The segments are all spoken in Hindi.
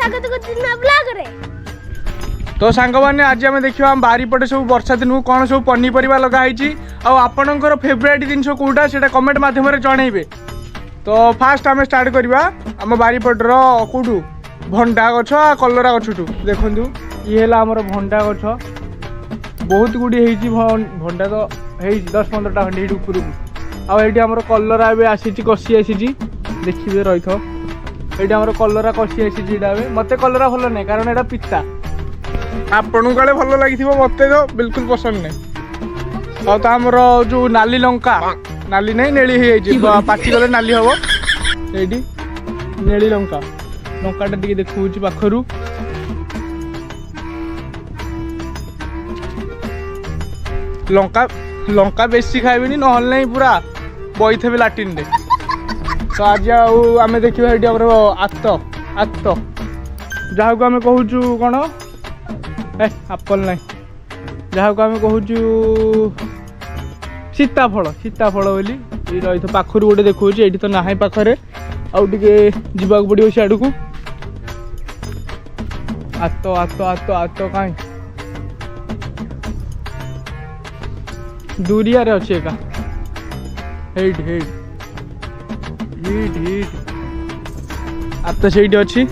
स्वागत करछि ना ब्लॉग रे। तो सांग माने आज आम देखियो हम बारी पटे सब वर्षा दिन को कौन सब पनीपरिया लगा होईची आ आपनकर फेवरेट जिनस कोटा सेटा कमेंट माध्यम रे जणैबे। तो फास्ट आम स्टार्ट करवा आम बारी पटर कोठू भंडा गछ आ कलरा गछटू देखंतु ये हैला हमर भंडा गछ बहुत गुडी हेईची भंडा तो हेईची 10-15टा खंडी ऊपर आ एठी हमर कलरा एबे आसीची कसी आसीची देखिबे रहिथो एठी हमर कलरा कसी आसीची डाबे मते कलरा भलो नै कारण एटा पिता आपन काले भलो लागिथिबो मते तो बिल्कुल पसंद नै आ त हमर जो नाली लंका नाली नै नेली हे जाइची पाची गले नाली हबो एठी नेली लंका लंकाटा टिके देखौची पाखरु लंका लंका बेसी खाइबिनी नहल नै पूरा बइथेबे लाटिन रे। तो आज आम देखिए ये आम आत आत जहाँ को आम कहूँ कौन आपल ना जहाँ को आम कहूँ सीताफल सीताफल बोली रही तो पाखर गोटे देखा ये तो ना पाखे आउ टे जावाक पड़ो सियाड़ को आत आत आत आत कहीं दूरिया रे अच्छे एका हेट हेट हिट हिट आत से अच्छी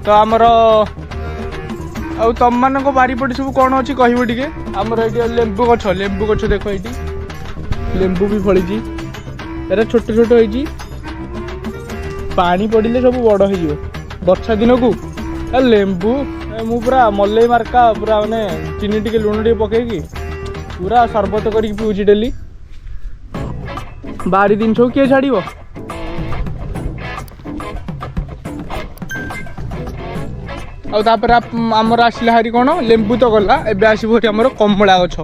तो आमर आ तुम मान बारीपटे सब कौन अच्छी कह टे आमर ये लेंबू गछ देख ये लेंबू भी फली एरा छोट छोट हो पानी पड़े सब बड़ हो वर्षा दिन को लेंबू मु पूरा मलई मार्का पूरा माने चीनी टिके लुण टे पकईकी पूरा सरबत करके पीऊँ डेली बारी दिन सब किए छाड़ आमर आसला हारी कौन लेंबू तो गला एबे आसब आमर कमला गछ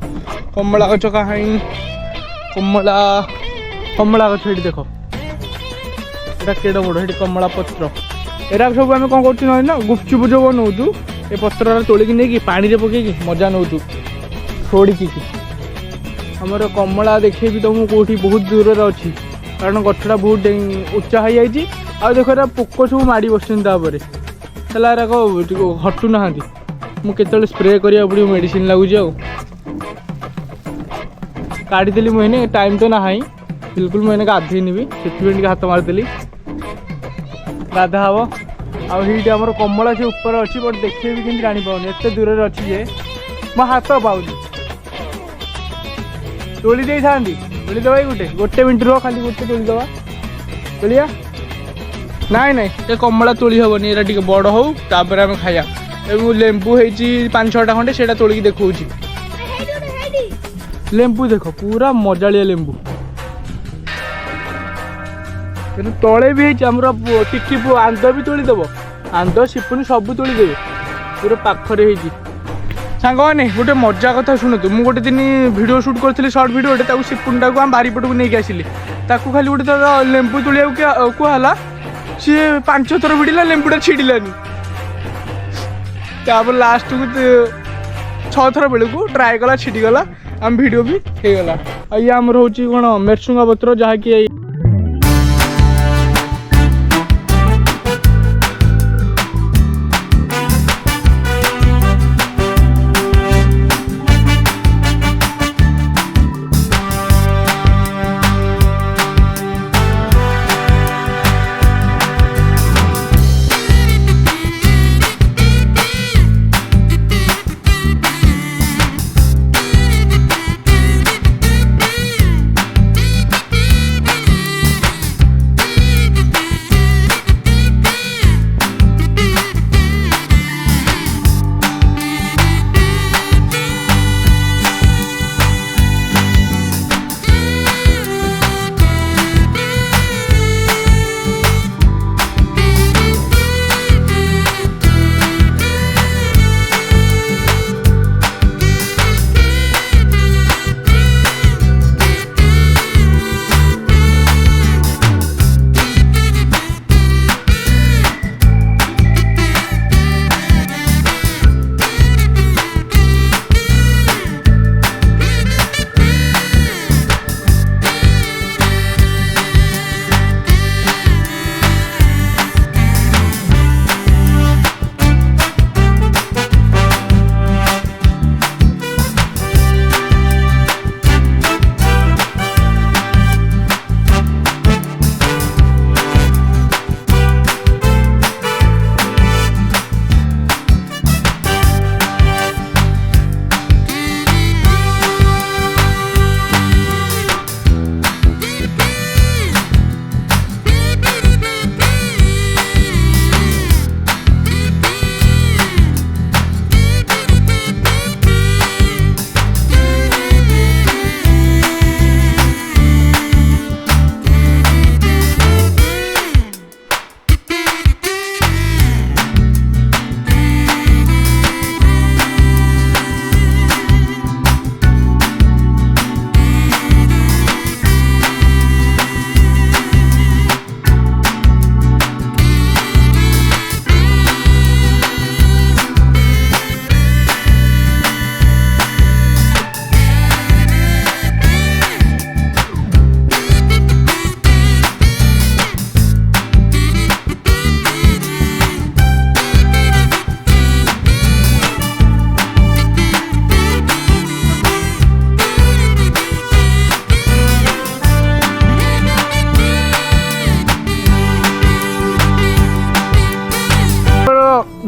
कहीं कमला कमला गछ ये देख एटा केड़ बड़ ये कमला पत्र एरा सब आम कौन कर ना गुपचुप जो बनाऊँ ये पत्र तोलिकी नहीं पानी पकईकी मजा नौ छोड़िकी आमर कमला देखे भी तुमको कौटी बहुत दूर अच्छी कारण गछटा बहुत उच्चा हो जाए आ देख पोक सब माड़ी बसुँपर हटू ना मुझे स्प्रे करा पड़ो मेडिसिन लगुच काढ़ीदेली मुझे टाइम तो ना बिल्कुल मुझे गाधेनी भी से हाथ मारिदेली गाधा हम आईटी आम कमला से ऊपर अच्छी बट देखिए भी कि जानी पाऊनी एत दूर अच्छी जे मो हाथ पाऊनी तोली दे था तोली दबा गोटे गोटे मिनट रो खाली गोटे तोली दबा तोलिया नाई नाई ये कमला तोली हेनी एरा टे बड़ हो तापर आम खाया लेंबू होती 5-6टा खंडे से तोलिकी देखा लेंबू देख पूरा मजालिया लेंबू तले भी आमर टिकी आंद भी तोलीदेव आंद सिपुनी सब तोलीदेवे पूरा पाखरे सांग मैंने गोटे मजा कथा शुणु मुझे गोटे दिन वीडियो शूट करी सर्ट वीडियो सिपुनटा को आम बारीपट को नहीं आसिली खाली गोटे थर लेंबू तोलिया कहला सी 5 थर भिड़ा लेंबूटा छिड़लानी लास्ट को 6 थर बेलू ट्राए कला छिड़गला आम वीडियो भी होगला ये आमर हूँ कौन मेरसुंगा पत्र जहाँकि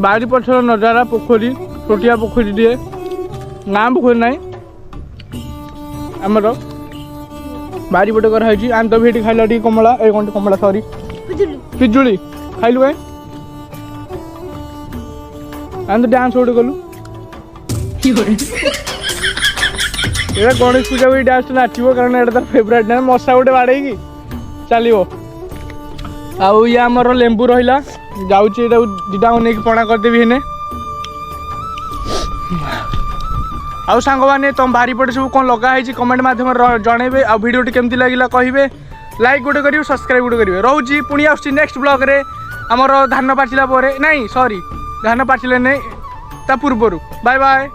बारी पछर नजारा पोखरी छोटिया पोखरी दिए ना पोखरी ना आमर बारी पटे कराई आम तो भी खाइल कमला ए कमला सॉरी पिजुली खाइलु कहीं आम तो डांस गोटे कलु ये गणेश पूजा भी डांस नाचो कारण ये तार फेवरेट ना मशा गोटे बाड़े की चलो आउ ये आमर लेंबू रहा जाऊँगी दुटा नहीं पणा करदेवी हेने आउ सांग मैंने तुम बारीपटे सब कौन लगाई कमेंट मध्यम जनइबे आ भिडियोटी केमती लगिला कहे लाइक गोटे करेंगे सब्सक्राइब गोटे करेंगे रोची पुणी आसुची नेक्स्ट ब्लॉग रे आमर धान पाचिला नहीं सॉरी धान पाचिले नहीं ता पूर्वर बाय बाय।